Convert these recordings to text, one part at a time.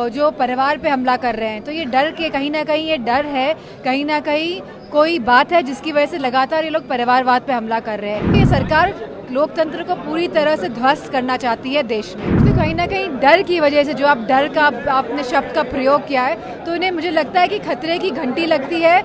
जो परिवार पे हमला कर रहे हैं, तो ये डर के कहीं ना कहीं ये डर है, कहीं ना कहीं कोई बात है जिसकी वजह से लगातार ये लोग परिवारवाद पे हमला कर रहे हैं। ये सरकार लोकतंत्र को पूरी तरह से ध्वस्त करना चाहती है देश में। तो कहीं ना कहीं डर की वजह से जो आप डर का आपने शब्द का प्रयोग किया है, तो इन्हें मुझे लगता है कि खतरे की घंटी लगती है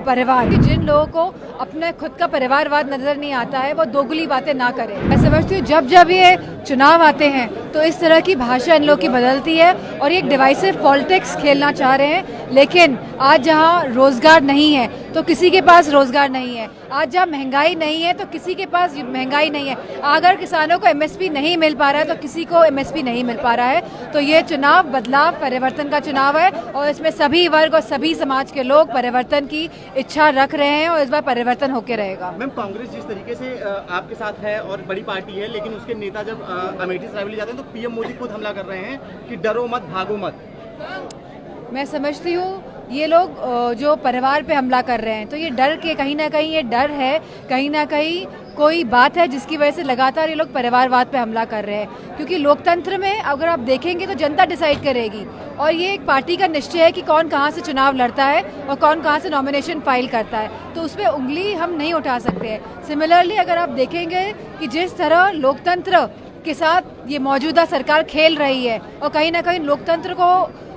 परिवार की। जिन लोगों को अपने खुद का परिवारवाद नजर नहीं आता है, वो दोगली बातें ना करें। मैं समझती हूँ जब जब ये चुनाव आते हैं तो इस तरह की भाषा इन लोगों की बदलती है और ये एक डिवाइसिव पॉलिटिक्स खेलना चाह रहे हैं। लेकिन आज जहाँ रोजगार नहीं है तो किसी के पास रोजगार नहीं है, आज जहाँ महंगाई नहीं है तो किसी के पास महंगाई नहीं है, अगर किसानों को एमएसपी नहीं मिल पा रहा है तो किसी को एमएसपी नहीं मिल पा रहा है। तो ये चुनाव बदलाव परिवर्तन का चुनाव है और इसमें सभी वर्ग और सभी समाज के लोग परिवर्तन की इच्छा रख रहे हैं और इस बार परिवर्तन होकर रहेगा। मैम, कांग्रेस जिस तरीके से आपके साथ है और बड़ी पार्टी है, लेकिन उसके नेता जब अमेठी से रायबरेली जाते हैं तो पीएम मोदी खुद हमला कर रहे हैं कि डरो मत, भागो मत। मैं समझती हूँ ये लोग जो परिवार पे हमला कर रहे हैं, तो ये डर के कहीं ना कहीं ये डर है, कहीं ना कहीं कोई बात है जिसकी वजह से लगातार ये लोग परिवारवाद पे हमला कर रहे हैं। क्योंकि लोकतंत्र में अगर आप देखेंगे तो जनता डिसाइड करेगी और ये एक पार्टी का निश्चय है कि कौन कहाँ से चुनाव लड़ता है और कौन कहाँ से नॉमिनेशन फाइल करता है, तो उस पर उंगली हम नहीं उठा सकते हैं। सिमिलरली अगर आप देखेंगे कि जिस तरह लोकतंत्र के साथ ये मौजूदा सरकार खेल रही है और कहीं ना कहीं लोकतंत्र को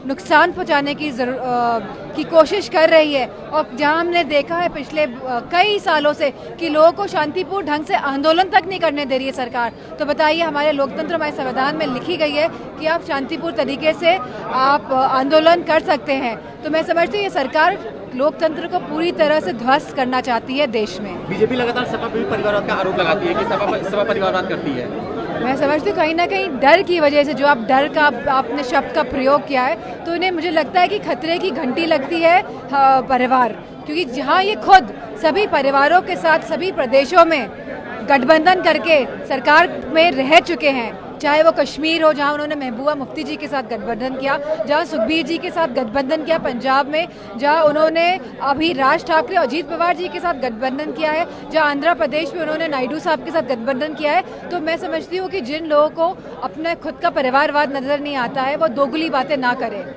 नुकसान पहुंचाने की कोशिश कर रही है, और जहां हमने देखा है पिछले कई सालों से कि लोगों को शांतिपूर्ण ढंग से आंदोलन तक नहीं करने दे रही है सरकार, तो बताइए हमारे लोकतंत्र, हमारे संविधान में लिखी गई है कि आप शांतिपूर्ण तरीके से आप आंदोलन कर सकते हैं। तो मैं समझती हूँ ये सरकार लोकतंत्र को पूरी तरह से ध्वस्त करना चाहती है देश में। बीजेपी लगातार सपा पर भी परिवारवाद का आरोप लगाती है कि सपा परिवारवाद करती है। मैं समझती हूँ कहीं ना कहीं डर की वजह से जो आप डर का आपने शब्द का प्रयोग किया है, तो इन्हें मुझे लगता है कि खतरे की घंटी लगती है परिवार। क्योंकि जहाँ ये खुद सभी परिवारों के साथ सभी प्रदेशों में गठबंधन करके सरकार में रह चुके हैं, चाहे वो कश्मीर हो जहां उन्होंने महबूबा मुफ्ती जी के साथ गठबंधन किया, जहां सुखबीर जी के साथ गठबंधन किया पंजाब में, जहां उन्होंने अभी राज ठाकरे और अजीत पवार जी के साथ गठबंधन किया है, जहां आंध्र प्रदेश में उन्होंने नायडू साहब के साथ गठबंधन किया है। तो मैं समझती हूँ कि जिन लोगों को अपने खुद का परिवारवाद नजर नहीं आता है, वो दोगली बातें ना करें।